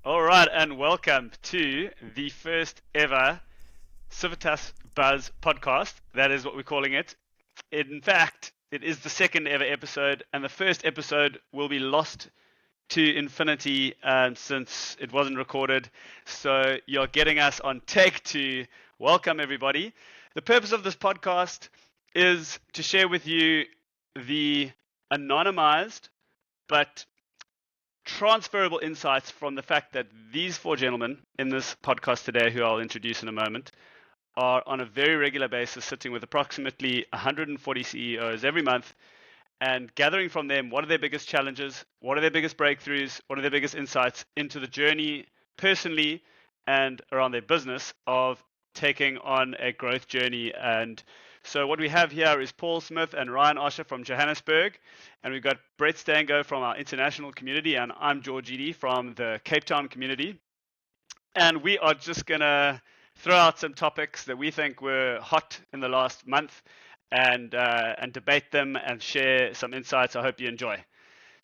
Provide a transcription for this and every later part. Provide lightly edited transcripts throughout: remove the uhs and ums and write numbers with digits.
All right, and welcome to the first ever Civitas Buzz podcast. That is what we're calling it. In fact, it is the second ever episode, and the first episode will be lost to infinity since it wasn't recorded. So you're getting us on take two. Welcome, everybody. The purpose of this podcast is to share with you the anonymized but transferable insights from the fact that these four gentlemen in this podcast today, who I'll introduce in a moment, are on a very regular basis sitting with approximately 140 CEOs every month and gathering from them what are their biggest challenges, what are their biggest breakthroughs, what are their biggest insights into the journey personally and around their business of taking on a growth journey. And so what we have here is Paul Smith and Ryan Osher from Johannesburg, and we've got Brett Stango from our international community, and I'm George Edie from the Cape Town community. And we are just going to throw out some topics that we think were hot in the last month and debate them and share some insights I hope you enjoy.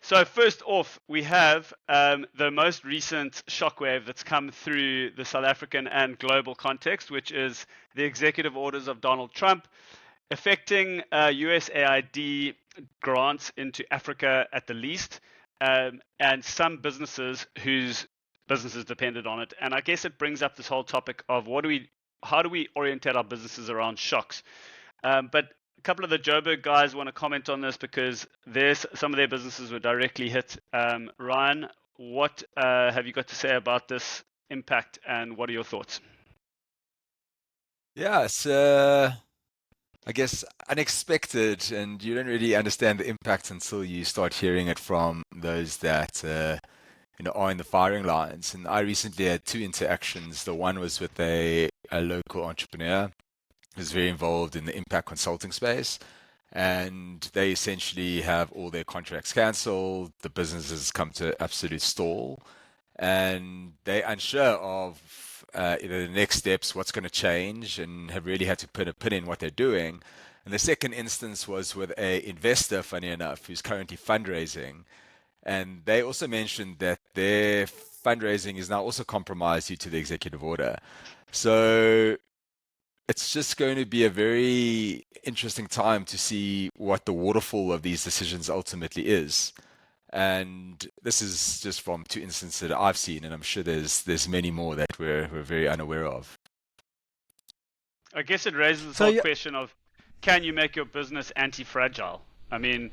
So first off, we have the most recent shockwave that's come through the South African and global context, which is the executive orders of Donald Trump affecting USAID grants into Africa at the least, and some businesses whose businesses depended on it. And I guess it brings up this whole topic of how do we orientate our businesses around shocks? But a couple of the Joburg guys want to comment on this because some of their businesses were directly hit. Ryan, what have you got to say about this impact, and what are your thoughts? Yeah, it's I guess unexpected, and you don't really understand the impact until you start hearing it from those that are in the firing lines. And I recently had two interactions. The one was with a local entrepreneur who's very involved in the impact consulting space, and they essentially have all their contracts cancelled. The business has come to absolute stall, and they're unsure of the next steps, what's going to change, and have really had to put a pin in what they're doing. And the second instance was with a investor, funny enough, who's currently fundraising. And they also mentioned that their fundraising is now also compromised due to the executive order. So it's just going to be a very interesting time to see what the waterfall of these decisions ultimately is. And this is just from two instances that I've seen, and I'm sure there's many more that we're very unaware of. I guess it raises the whole question of, can you make your business anti-fragile? I mean,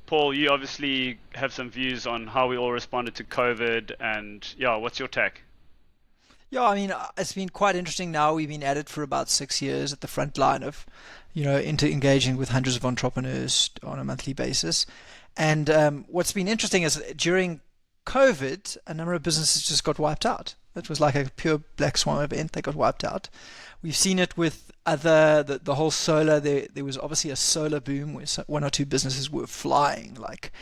Paul, you obviously have some views on how we all responded to COVID, and what's your take? Yeah, I mean, it's been quite interesting now. We've been at it for about 6 years at the front line of, into engaging with hundreds of entrepreneurs on a monthly basis. And what's been interesting is during COVID, a number of businesses just got wiped out. It was like a pure black swan event. They got wiped out. We've seen it with the whole solar. There was obviously a solar boom where one or two businesses were flying, like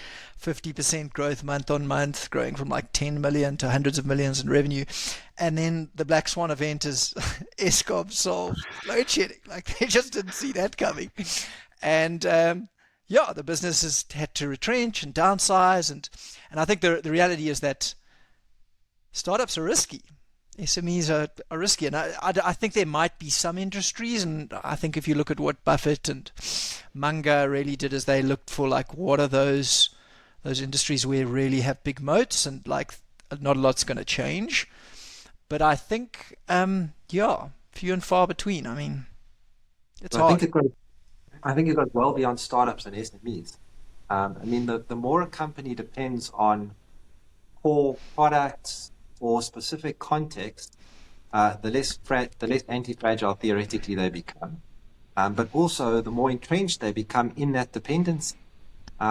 50% growth month on month, growing from like 10 million to hundreds of millions in revenue. And then the black swan event is Eskom solved load shedding. Like they just didn't see that coming. And the businesses had to retrench and downsize. And I think the reality is that startups are risky. SMEs are risky. And I think there might be some industries, and I think if you look at what Buffett and Munger really did is they looked for like what are those industries where really have big moats and like not a lot's going to change. But I think, few and far between. I mean, it's hard. I think it goes well beyond startups and SMEs. The more a company depends on core products or specific context, the less anti-fragile theoretically they become. But also the more entrenched they become in that dependency.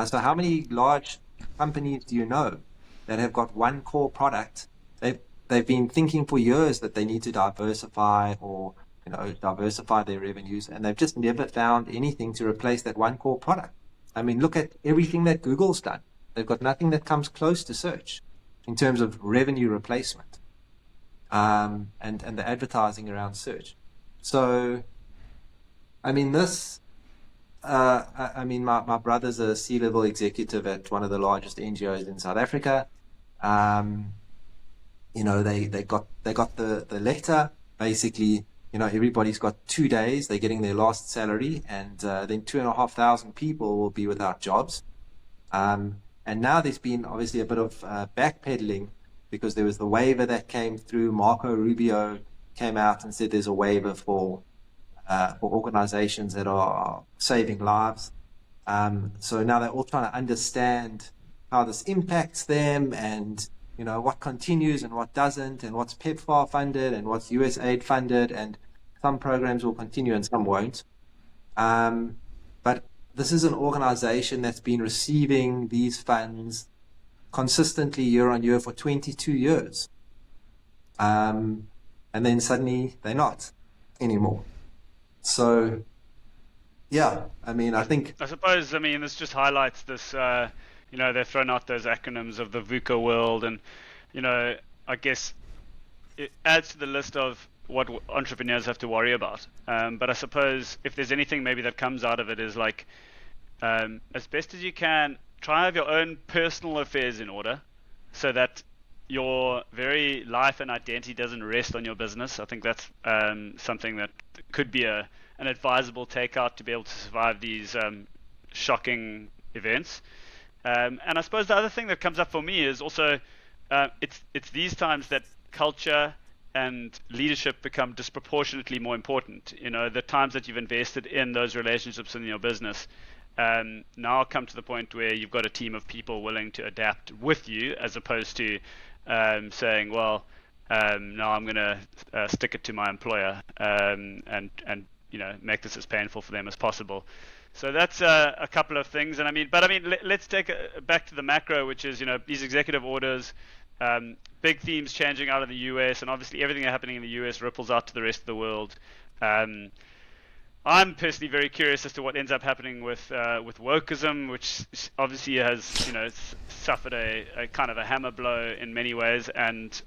So how many large companies do you know that have got one core product? They've been thinking for years that they need to diversify or diversify their revenues, and they've just never found anything to replace that one core product. I mean, look at everything that Google's done. They've got nothing that comes close to search in terms of revenue replacement, and the advertising around search. So, I mean, my brother's a C-level executive at one of the largest NGOs in South Africa. they got the letter. Basically, everybody's got 2 days. They're getting their last salary, and then 2,500 people will be without jobs. And now there's been obviously a bit of backpedaling, because there was the waiver that came through. Marco Rubio came out and said there's a waiver for organizations that are saving lives. So now they're all trying to understand how this impacts them, and what continues and what doesn't, and what's PEPFAR funded and what's USAID funded, and some programs will continue and some won't. But this is an organization that's been receiving these funds consistently year on year for 22 years. And then suddenly they're not anymore. So, yeah, I suppose, this just highlights this, they've thrown out those acronyms of the VUCA world, and, I guess it adds to the list of what entrepreneurs have to worry about. But I suppose if there's anything maybe that comes out of it is like, as best as you can, try to have your own personal affairs in order, so that your very life and identity doesn't rest on your business. I think that's something that could be an advisable takeout to be able to survive these shocking events. And I suppose the other thing that comes up for me is also it's these times that culture and leadership become disproportionately more important. The times that you've invested in those relationships in your business now come to the point where you've got a team of people willing to adapt with you, as opposed to saying, well, no, I'm going to stick it to my employer and make this as painful for them as possible. So that's a couple of things. And let's take it back to the macro, which is, these executive orders, big themes changing out of the US, and obviously everything happening in the US ripples out to the rest of the world. I'm personally very curious as to what ends up happening with wokeism, which obviously has suffered a kind of a hammer blow in many ways, and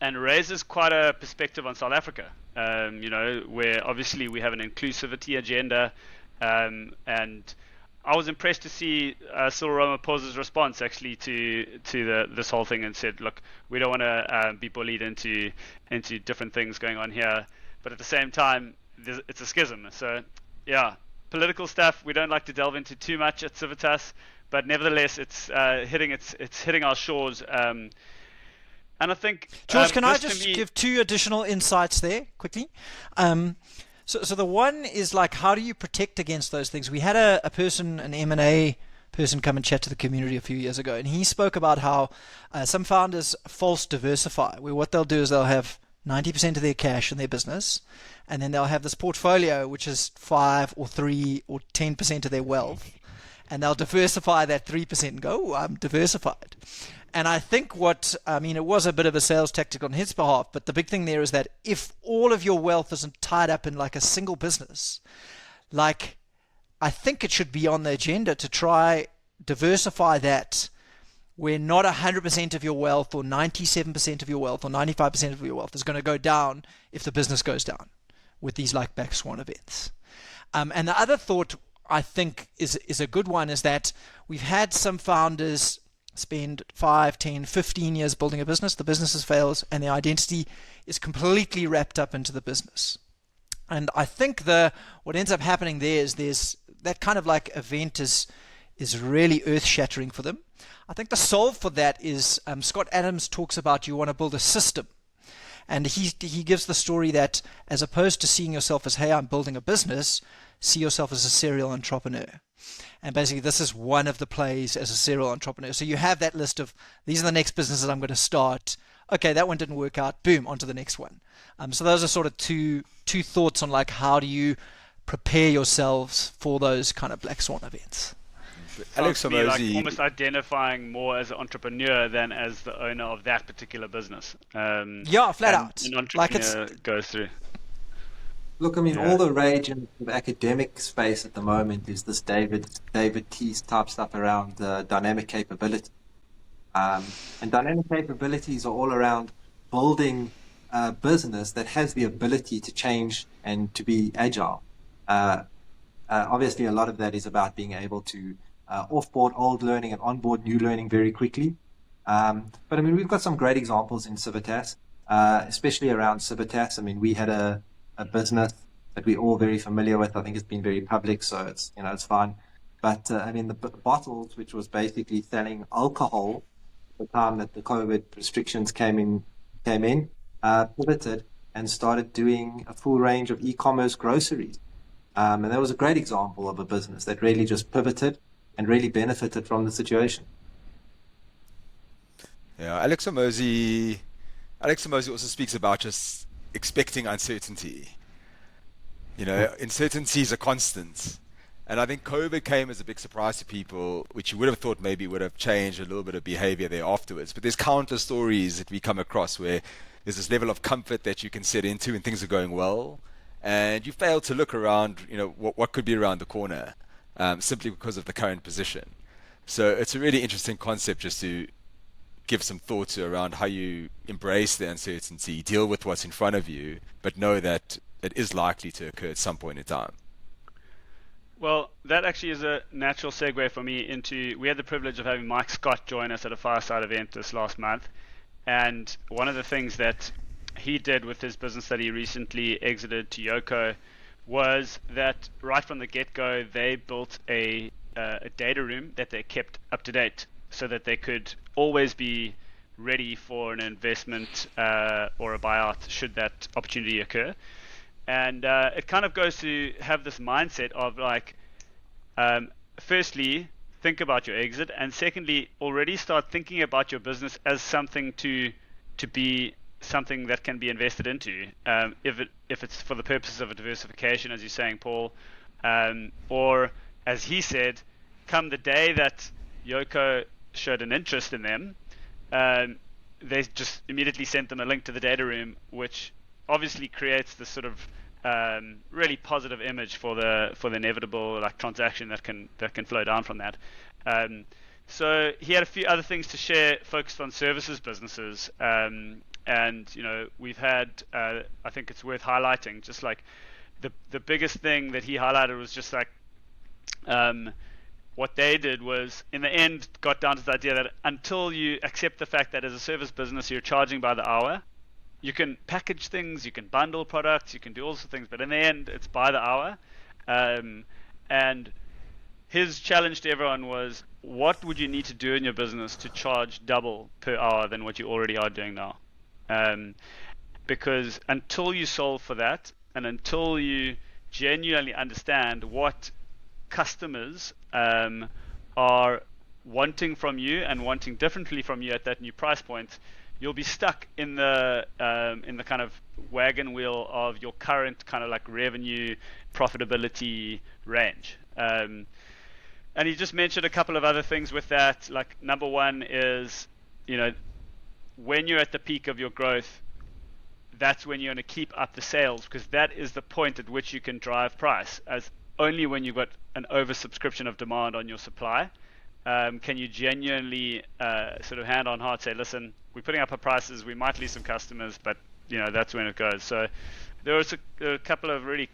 raises quite a perspective on South Africa. Where obviously we have an inclusivity agenda, and I was impressed to see Cyril Ramaphosa's response actually to this whole thing, and said, look, we don't want to be bullied into different things going on here, but at the same time, it's a schism. So, yeah, political stuff we don't like to delve into too much at Civitas, but nevertheless, it's hitting our shores. And I think, George, can I just give two additional insights there quickly? So the one is like, how do you protect against those things? We had a person, an M&A person, come and chat to the community a few years ago, and he spoke about how some founders false diversify, where what they'll do is they'll have 90% of their cash in their business, and then they'll have this portfolio which is 5 or 3 or 10% of their wealth, and they'll diversify that 3% and go, I'm diversified. And I think it was a bit of a sales tactic on his behalf, but the big thing there is that if all of your wealth isn't tied up in like a single business, like, I think it should be on the agenda to try diversify that, where not 100% of your wealth or 97% of your wealth or 95% of your wealth is going to go down if the business goes down with these like black swan events. And the other thought I think is a good one is that we've had some founders spend 5, 10, 15 years building a business. The business fails and their identity is completely wrapped up into the business. And I think what ends up happening there is there's that kind of like event is really earth-shattering for them. I think the solve for that is Scott Adams talks about you want to build a system. And he gives the story that as opposed to seeing yourself as, hey, I'm building a business, see yourself as a serial entrepreneur. And basically this is one of the plays as a serial entrepreneur. So you have that list of, these are the next businesses I'm going to start. Okay, that one didn't work out. Boom, on to the next one. So those are sort of two thoughts on like how do you prepare yourselves for those kind of black swan events. Alex Hormozi, like almost identifying more as an entrepreneur than as the owner of that particular business. Yeah, flat out. An entrepreneur goes through. Look, all the rage in the academic space at the moment is this David Teese type stuff around dynamic capability. And dynamic capabilities are all around building a business that has the ability to change and to be agile. Obviously, a lot of that is about being able to offboard old learning and onboard new learning very quickly. But I mean, we've got some great examples in Civitas, especially around Civitas. I mean, we had a business that we're all very familiar with. I think it's been very public, so it's fine. But I mean, the bottles, which was basically selling alcohol at the time that the COVID restrictions came in, pivoted and started doing a full range of e-commerce groceries. And that was a great example of a business that really just pivoted and really benefited from the situation. Yeah, Alex Omosi also speaks about just expecting uncertainty. Uncertainty is a constant. And I think COVID came as a big surprise to people, which you would have thought maybe would have changed a little bit of behavior there afterwards. But there's countless stories that we come across where there's this level of comfort that you can set into and things are going well. And you fail to look around, what could be around the corner, simply because of the current position. So it's a really interesting concept just to give some thought to around how you embrace the uncertainty, deal with what's in front of you, but know that it is likely to occur at some point in time. Well, that actually is a natural segue for me into, we had the privilege of having Mike Scott join us at a fireside event this last month. And one of the things that he did with his business that he recently exited to Yoko was that right from the get-go, they built a data room that they kept up to date so that they could always be ready for an investment or a buyout should that opportunity occur. And it kind of goes to have this mindset of like, firstly, think about your exit, and secondly, already start thinking about your business as something to be something that can be invested into, if it's for the purposes of a diversification, as you're saying, Paul, or as he said, come the day that Yoko showed an interest in them, they just immediately sent them a link to the data room, which obviously creates this sort of really positive image for the inevitable transaction that can flow down from that. So he had a few other things to share focused on services businesses, and we've had I think it's worth highlighting, just like the biggest thing that he highlighted was just like what they did was, in the end, got down to the idea that until you accept the fact that as a service business you're charging by the hour, you can package things, you can bundle products, you can do all sorts of things, but in the end it's by the hour. And his challenge to everyone was, what would you need to do in your business to charge double per hour than what you already are doing now? Because until you solve for that, and until you genuinely understand what customers are wanting from you and wanting differently from you at that new price point, you'll be stuck in the kind of wagon wheel of your current kind of like revenue profitability range. And he just mentioned a couple of other things with that. Like, number one is, when you're at the peak of your growth, that's when you're going to keep up the sales, because that is the point at which you can drive price. As only when you've got an oversubscription of demand on your supply can you genuinely sort of hand on heart say, listen, we're putting up our prices, we might lose some customers, but that's when it goes. So there was a couple of really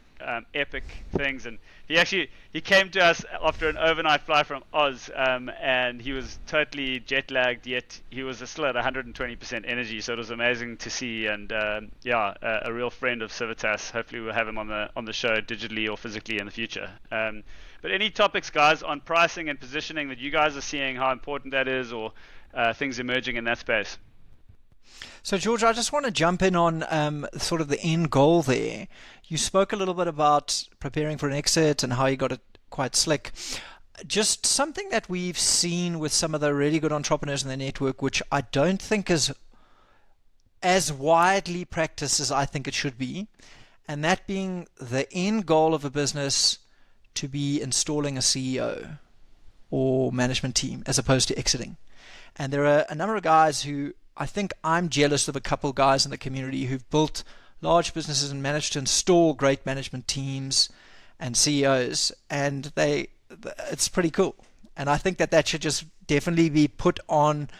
epic things, and he came to us after an overnight flight from Oz, and he was totally jet lagged, yet he was still at 120% energy, so it was amazing to see. And a real friend of Civitas. Hopefully we'll have him on the show digitally or physically in the future. But any topics, guys, on pricing and positioning that you guys are seeing, how important that is, or things emerging in that space? So, George, I just want to jump in on sort of the end goal there. You spoke a little bit about preparing for an exit and how you got it quite slick. Just something that we've seen with some of the really good entrepreneurs in the network, which I don't think is as widely practiced as I think it should be, and that being the end goal of a business to be installing a CEO or management team as opposed to exiting. And there are a number of guys who, I think I'm jealous of a couple guys in the community who've built large businesses and managed to install great management teams and CEOs, and it's pretty cool. And I think that should just definitely be put on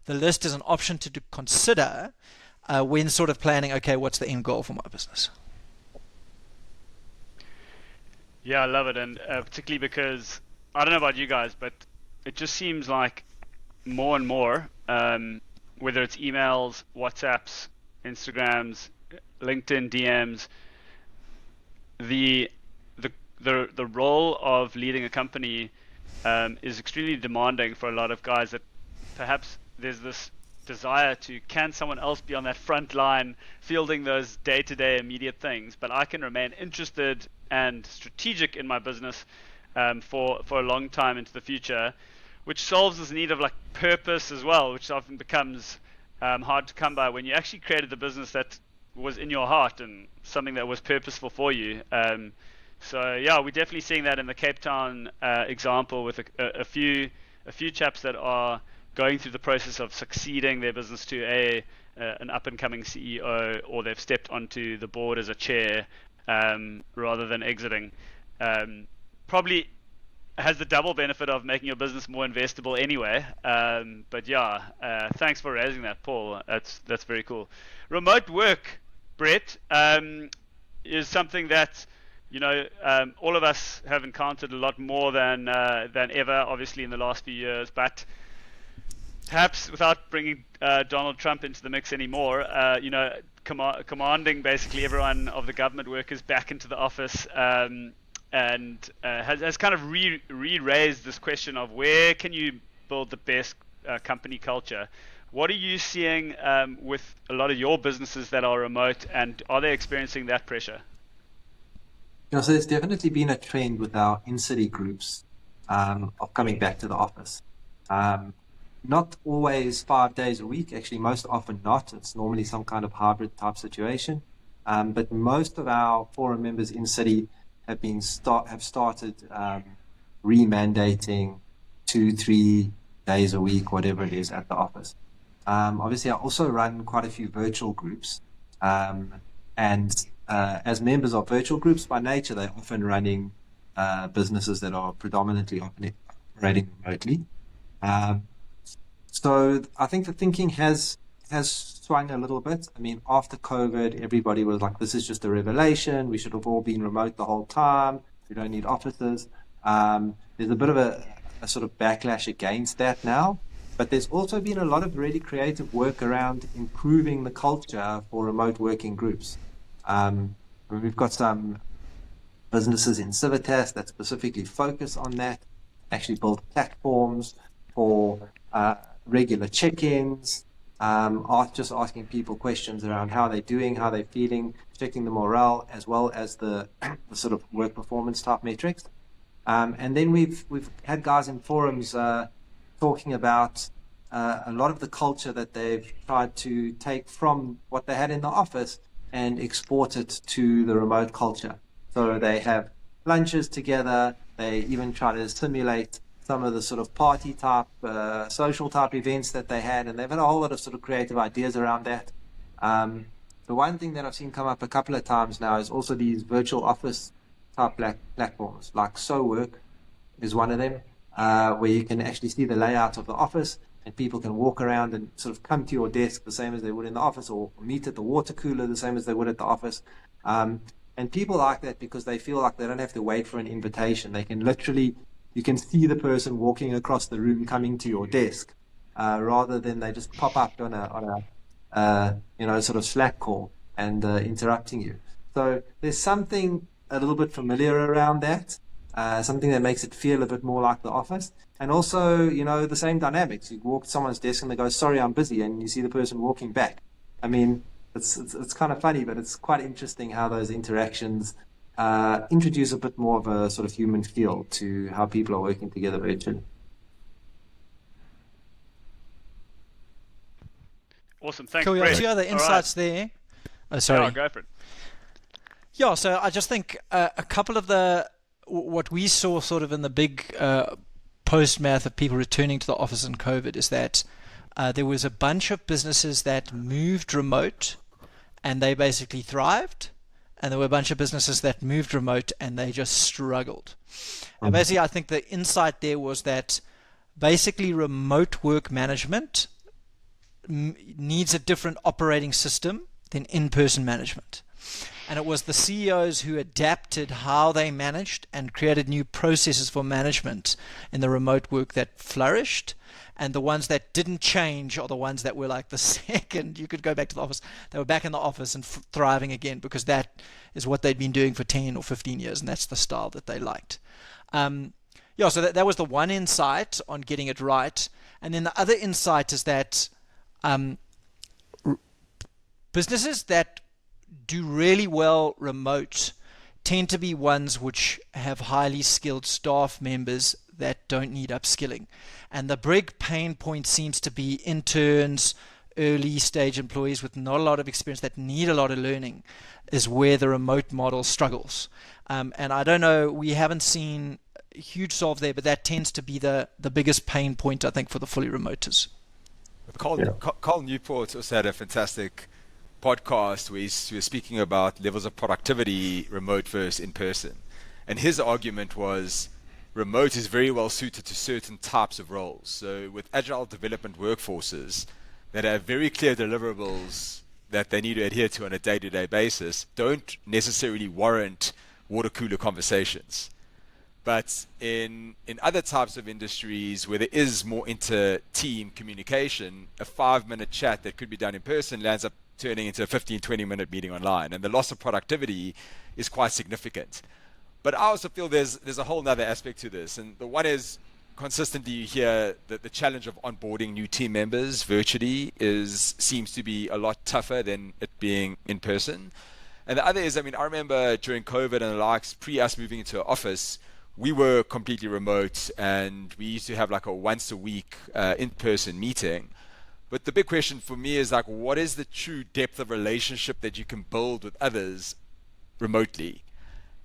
the list as an option to consider when sort of planning, okay, what's the end goal for my business? Yeah, I love it, and particularly because, I don't know about you guys, but it just seems like more and more, whether it's emails, WhatsApps, Instagrams, LinkedIn DMs, the the role of leading a company is extremely demanding for a lot of guys. That perhaps there's this desire to, can someone else be on that front line fielding those day-to-day immediate things, but I can remain interested and strategic in my business for a long time into the future, which solves this need of like purpose as well, which often becomes hard to come by when you actually created the business that was in your heart and something that was purposeful for you. So yeah, we're definitely seeing that in the Cape Town example with a few chaps that are going through the process of succeeding their business to an up and coming CEO, or they've stepped onto the board as a chair rather than exiting. Probably has the double benefit of making your business more investable anyway. But yeah, thanks for raising that, Paul. That's very cool. Remote work, Brett, is something that all of us have encountered a lot more than ever, obviously in the last few years. But perhaps without bringing Donald Trump into the mix anymore, commanding basically everyone of the government workers back into the office. And has kind of re-raised this question of where can you build the best company culture. What are you seeing with a lot of your businesses that are remote, and are they experiencing that pressure? So there's definitely been a trend with our in-city groups of coming back to the office. Not always 5 days a week, actually most often not. It's normally some kind of hybrid type situation. But most of our forum members in-city have started re-mandating 2-3 days a week, whatever it is, at the office. Obviously, I also run quite a few virtual groups, and as members of virtual groups by nature, they're often running businesses that are predominantly operating remotely. So I think the thinking has swung a little bit. I mean, after COVID, everybody was like, this is just a revelation. We should have all been remote the whole time. We don't need offices. There's a bit of a sort of backlash against that now. But there's also been a lot of really creative work around improving the culture for remote working groups. We've got some businesses in Civitas that specifically focus on that, actually build platforms for regular check-ins, just asking people questions around how they're doing, how they're feeling, checking the morale, as well as the sort of work performance type metrics. And then we've had guys in forums talking about a lot of the culture that they've tried to take from what they had in the office and export it to the remote culture. So they have lunches together. They even try to simulate some of the sort of party type, social type events that they had, and they've had a whole lot of sort of creative ideas around that. The one thing that I've seen come up a couple of times now is also these virtual office type platforms, like SoWork is one of them, where you can actually see the layout of the office, and people can walk around and sort of come to your desk the same as they would in the office, or meet at the water cooler the same as they would at the office. And people like that because they feel like they don't have to wait for an invitation. They can literally, you can see the person walking across the room coming to your desk, rather than they just pop up on a sort of Slack call and interrupting you. So there's something a little bit familiar around that, something that makes it feel a bit more like the office. And also, the same dynamics. You walk to someone's desk and they go, sorry, I'm busy, and you see the person walking back. I mean, it's kind of funny, but it's quite interesting how those interactions introduce a bit more of a sort of human feel to how people are working together virtually. Awesome, thanks, Cool. Brett. A few other insights there. Oh, sorry. Yeah, go for it. Yeah, so I just think a couple of what we saw sort of in the big post-math of people returning to the office in COVID is that there was a bunch of businesses that moved remote and they basically thrived, and there were a bunch of businesses that moved remote and they just struggled. And basically I think the insight there was that basically remote work management needs a different operating system than in-person management. And it was the CEOs who adapted how they managed and created new processes for management in the remote work that flourished. And the ones that didn't change are the ones that were like the second you could go back to the office, they were back in the office and thriving again, because that is what they'd been doing for 10 or 15 years, and that's the style that they liked. Yeah, so that was the one insight on getting it right. And then the other insight is that businesses that do really well remote tend to be ones which have highly skilled staff members that don't need upskilling. And the big pain point seems to be interns, early stage employees with not a lot of experience that need a lot of learning, is where the remote model struggles. And I don't know, we haven't seen a huge solve there, but that tends to be the biggest pain point, I think, for the fully remoters. Carl Newport also had a fantastic podcast where he was speaking about levels of productivity, remote versus in person. And his argument was remote is very well suited to certain types of roles. So with agile development workforces that have very clear deliverables that they need to adhere to on a day-to-day basis, don't necessarily warrant water cooler conversations. But in other types of industries where there is more inter-team communication, a 5-minute chat that could be done in person lands up turning into a 15, 20-minute meeting online. And the loss of productivity is quite significant. But I also feel there's a whole other aspect to this. And the one is, consistently you hear that the challenge of onboarding new team members virtually seems to be a lot tougher than it being in person. And the other is, I remember during COVID and the likes, pre us moving into an office, we were completely remote, and we used to have like a once a week in-person meeting. But the big question for me is like, what is the true depth of relationship that you can build with others remotely?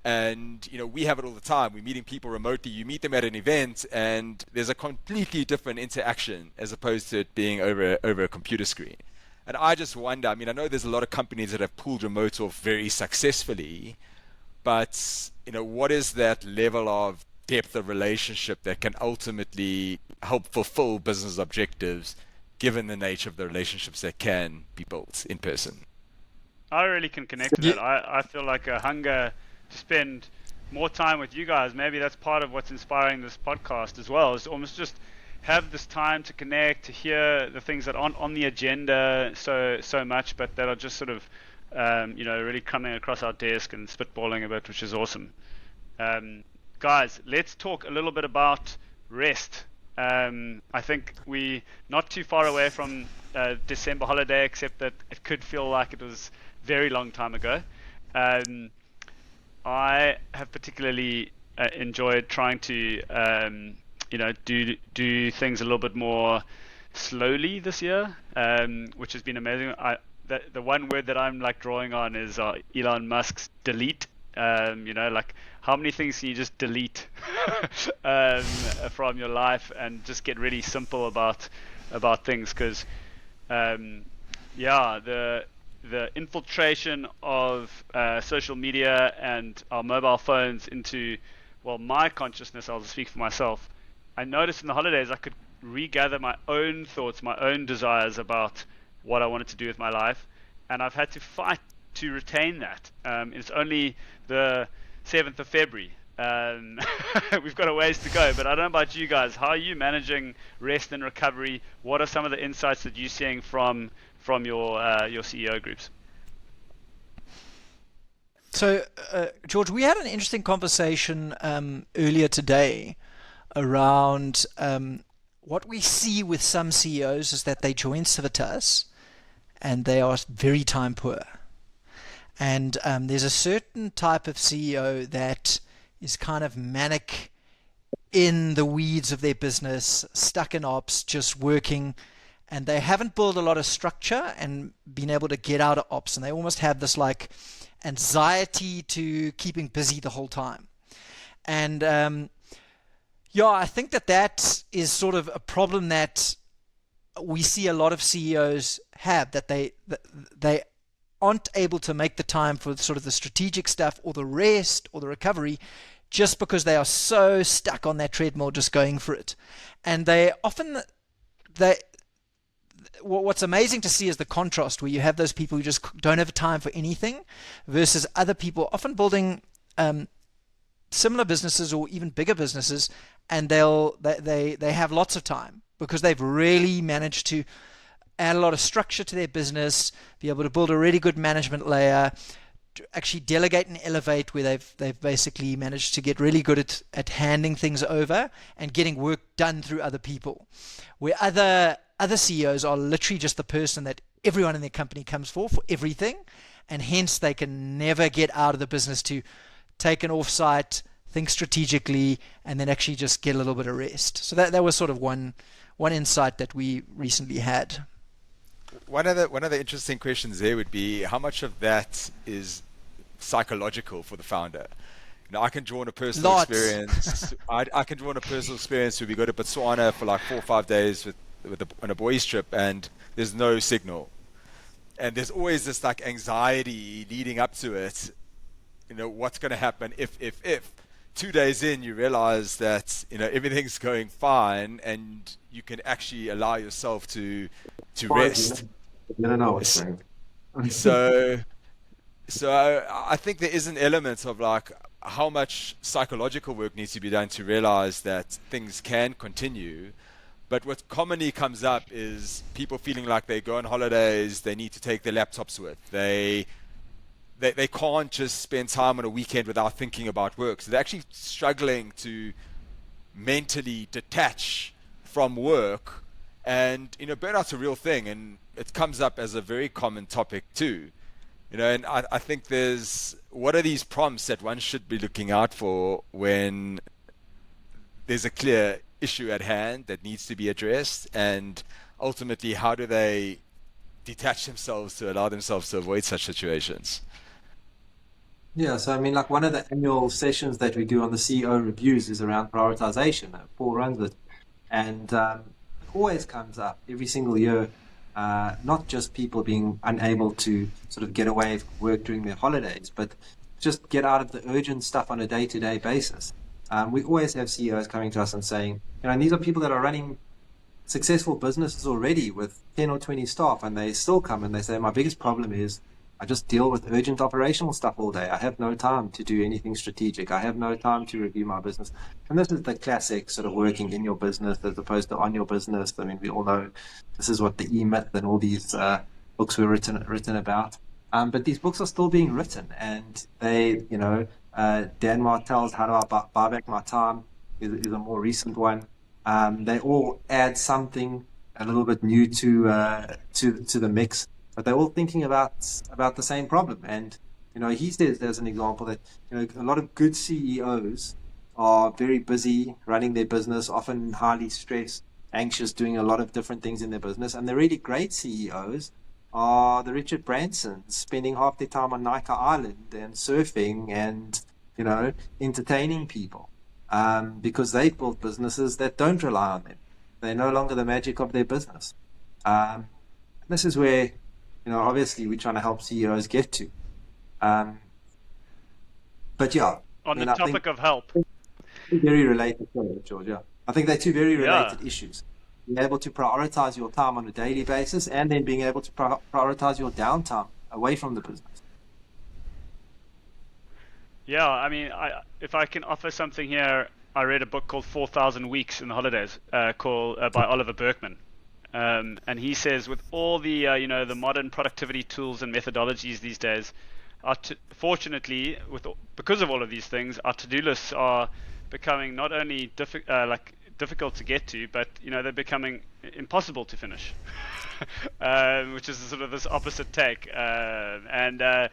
And we have it all the time. We're meeting people remotely. You meet them at an event, and there's a completely different interaction as opposed to it being over a computer screen. And I just wonder. I know there's a lot of companies that have pulled remote off very successfully, but what is that level of depth of relationship that can ultimately help fulfill business objectives, given the nature of the relationships that can be built in person? I really can connect to that. I feel like a hunger to spend more time with you guys. Maybe that's part of what's inspiring this podcast as well, is almost just have this time to connect, to hear the things that aren't on the agenda so much, but that are just sort of really coming across our desk and spitballing a bit, which is awesome. Guys, let's talk a little bit about rest. I think we not too far away from December holiday, except that it could feel like it was very long time ago. I have particularly enjoyed trying to do things a little bit more slowly this year, which has been amazing. The one word that I'm like drawing on is Elon Musk's delete. Like how many things can you just delete from your life and just get really simple about things? Because the infiltration of social media and our mobile phones into, my consciousness, I'll speak for myself. I noticed in the holidays I could regather my own thoughts, my own desires about what I wanted to do with my life, and I've had to fight to retain that. It's only the 7th of February. We've got a ways to go, but I don't know about you guys. How are you managing rest and recovery? What are some of the insights that you're seeing from your CEO groups? So, George, we had an interesting conversation earlier today around what we see with some CEOs is that they join Civitas and they are very time poor. And there's a certain type of CEO that is kind of manic in the weeds of their business, stuck in ops, just working, and they haven't built a lot of structure and been able to get out of ops, and they almost have this like anxiety to keeping busy the whole time. And I think that is sort of a problem that we see a lot of CEOs have, that they aren't able to make the time for sort of the strategic stuff or the rest or the recovery, just because they are so stuck on that treadmill just going for it. And what's amazing to see is the contrast where you have those people who just don't have time for anything versus other people often building similar businesses or even bigger businesses, and they have lots of time because they've really managed to add a lot of structure to their business, be able to build a really good management layer, to actually delegate and elevate, where they've basically managed to get really good at handing things over and getting work done through other people. Where other CEOs are literally just the person that everyone in their company comes for everything, and hence they can never get out of the business to take an offsite, think strategically, and then actually just get a little bit of rest. So that was sort of one insight that we recently had. One of the interesting questions there would be how much of that is psychological for the founder. I can draw on a personal experience. I can draw on a personal experience where we go to Botswana for like 4 or 5 days on a boys' trip, and there's no signal, and there's always this like anxiety leading up to it. What's going to happen if 2 days in you realize that everything's going fine and you can actually allow yourself to rest. You don't know what's going on. So I think there is an element of like how much psychological work needs to be done to realize that things can continue. But what commonly comes up is people feeling like they go on holidays, they need to take their laptops with. They can't just spend time on a weekend without thinking about work. So they're actually struggling to mentally detach from work. And, burnout's a real thing, and it comes up as a very common topic too. And I think what are these prompts that one should be looking out for when there's a clear issue at hand that needs to be addressed, and ultimately how do they detach themselves to allow themselves to avoid such situations? Yeah, so I mean, like one of the annual sessions that we do on the CEO reviews is around prioritization. Paul runs it, and it always comes up every single year. Not just people being unable to sort of get away from work during their holidays, but just get out of the urgent stuff on a day-to-day basis. We always have CEOs coming to us and saying, and these are people that are running successful businesses already with 10 or 20 staff, and they still come and they say, my biggest problem is I just deal with urgent operational stuff all day. I have no time to do anything strategic. I have no time to review my business. And this is the classic sort of working in your business as opposed to on your business. I mean, we all know this is what the E-Myth and all these books were written about. But these books are still being written, and they, Dan Martell's How Do I Buy Back My Time is a more recent one. They all add something a little bit new to the mix. But they're all thinking about the same problem. And, he says, as an example, that, a lot of good CEOs are very busy running their business, often highly stressed, anxious, doing a lot of different things in their business. And the really great CEOs are the Richard Bransons, spending half their time on Nike Island and surfing and, entertaining people, because they've built businesses that don't rely on them. They're no longer the magic of their business. This is where, obviously we're trying to help CEOs get to. But yeah. On the topic of help. Very related, George, yeah. I think they're two very related issues. Being able to prioritize your time on a daily basis, and then being able to prioritize your downtime away from the business. Yeah, I mean, if I can offer something here, I read a book called 4,000 Weeks in the Holidays, by Oliver Burkeman. And he says with all the the modern productivity tools and methodologies these days, fortunately, because of all of these things, our to-do lists are becoming not only difficult to get to, but they're becoming impossible to finish, which is sort of this opposite take. And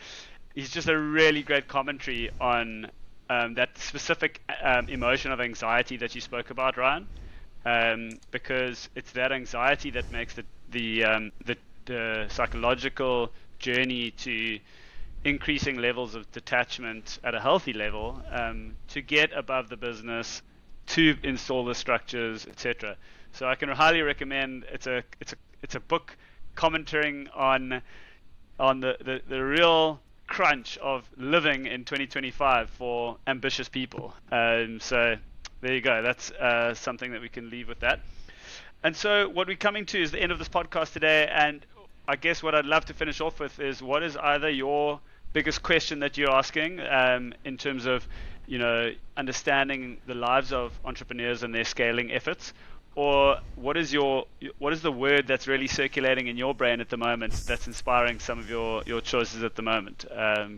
he's just a really great commentary on that specific emotion of anxiety that you spoke about, Ryan. Because it's that anxiety that makes the psychological journey to increasing levels of detachment at a healthy level, to get above the business, to install the structures, etc. So I can highly recommend. It's a book commenting on the real crunch of living in 2025 for ambitious people. So there you go. That's something that we can leave with that. And so what we're coming to is the end of this podcast today. And I guess what I'd love to finish off with is, what is either your biggest question that you're asking in terms of, understanding the lives of entrepreneurs and their scaling efforts, or what is the word that's really circulating in your brain at the moment that's inspiring some of your choices at the moment,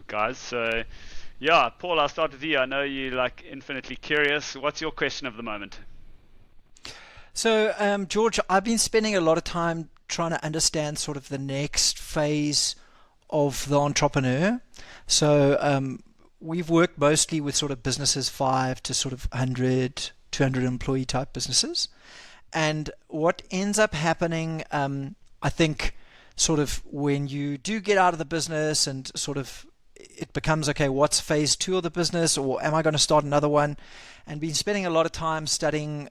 guys? So, yeah, Paul, I'll start with you. I know you like infinitely curious. What's your question of the moment? So, George, I've been spending a lot of time trying to understand sort of the next phase of the entrepreneur. So, we've worked mostly with sort of businesses 5 to sort of 100, 200 employee type businesses. And what ends up happening, I think, sort of when you do get out of the business and sort of it becomes, okay, what's phase 2 of the business, or am I going to start another one? And been spending a lot of time studying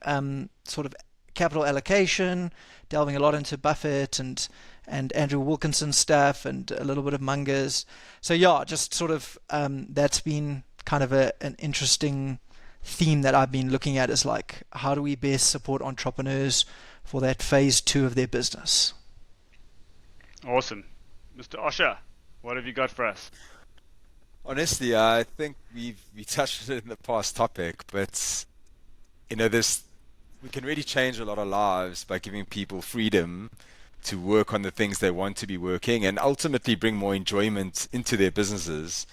sort of capital allocation, delving a lot into Buffett and Andrew Wilkinson's stuff and a little bit of Munger's. So yeah, just sort of that's been kind of an interesting theme that I've been looking at, is like, how do we best support entrepreneurs for that phase 2 of their business? Awesome. Mr. Osher, what have you got for us? Honestly, I think we touched on it in the past topic, but this we can really change a lot of lives by giving people freedom to work on the things they want to be working and ultimately bring more enjoyment into their businesses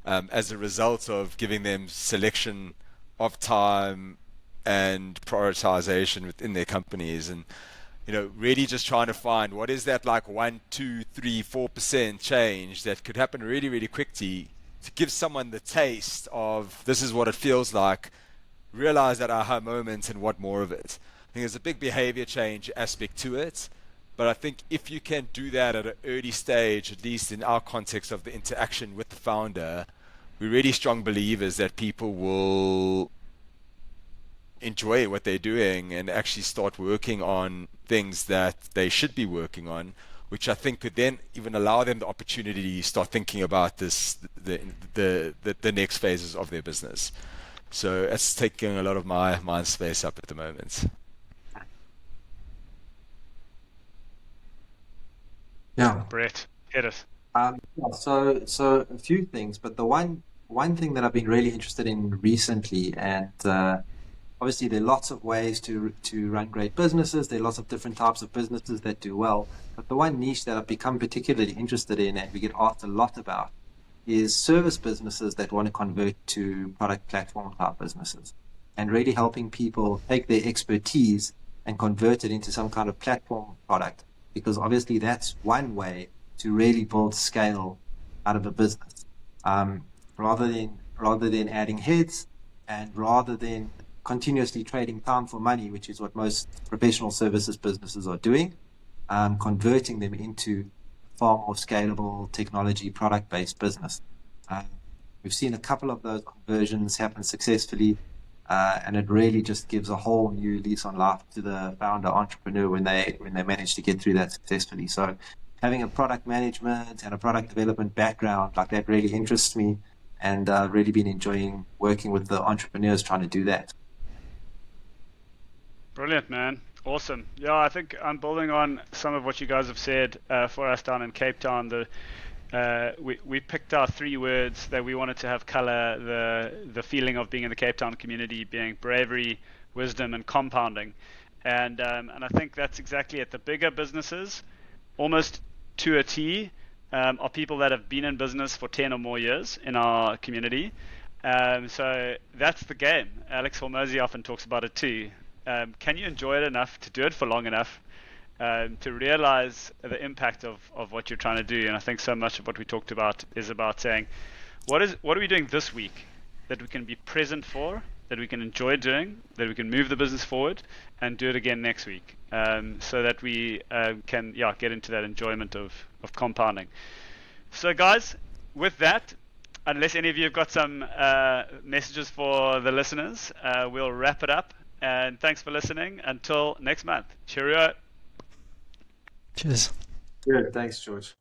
as a result of giving them selection of time and prioritization within their companies. And really just trying to find what is that like 1, 2, 3, 4% change that could happen really, really quickly to give someone the taste of this is what it feels like, realize that aha moment and what more of it. I think there's a big behavior change aspect to it, but I think if you can do that at an early stage, at least in our context of the interaction with the founder, we're really strong believers that people will enjoy what they're doing and actually start working on things that they should be working on, which I think could then even allow them the opportunity to start thinking about the next phases of their business. So it's taking a lot of my mind space up at the moment. Yeah. Brett, hit us. Yeah, so a few things, but the one thing that I've been really interested in recently, and obviously there are lots of ways to run great businesses. There are lots of different types of businesses that do well, but the one niche that I've become particularly interested in, and we get asked a lot about, is service businesses that want to convert to product platform type businesses, and really helping people take their expertise and convert it into some kind of platform product, because obviously that's one way to really build scale out of a business, rather than adding heads and rather than continuously trading time for money, which is what most professional services businesses are doing, converting them into far more scalable technology product-based business. We've seen a couple of those conversions happen successfully, and it really just gives a whole new lease on life to the founder entrepreneur when they manage to get through that successfully. So having a product management and a product development background like that really interests me, and I've really been enjoying working with the entrepreneurs trying to do that. Brilliant, man. Awesome. Yeah, I think I'm building on some of what you guys have said for us down in Cape Town. We picked our 3 words that we wanted to have color the feeling of being in the Cape Town community, being bravery, wisdom, and compounding. And I think that's exactly it. The bigger businesses, almost to a T, are people that have been in business for 10 or more years in our community. So that's the game. Alex Hormozy often talks about it too. Can you enjoy it enough to do it for long enough to realize the impact of what you're trying to do? And I think so much of what we talked about is about saying, what are we doing this week that we can be present for, that we can enjoy doing, that we can move the business forward and do it again next week, so that we can get into that enjoyment of compounding. So guys, with that, unless any of you have got some messages for the listeners, we'll wrap it up. And thanks for listening. Until next month. Cheerio. Cheers. Good. Thanks, George.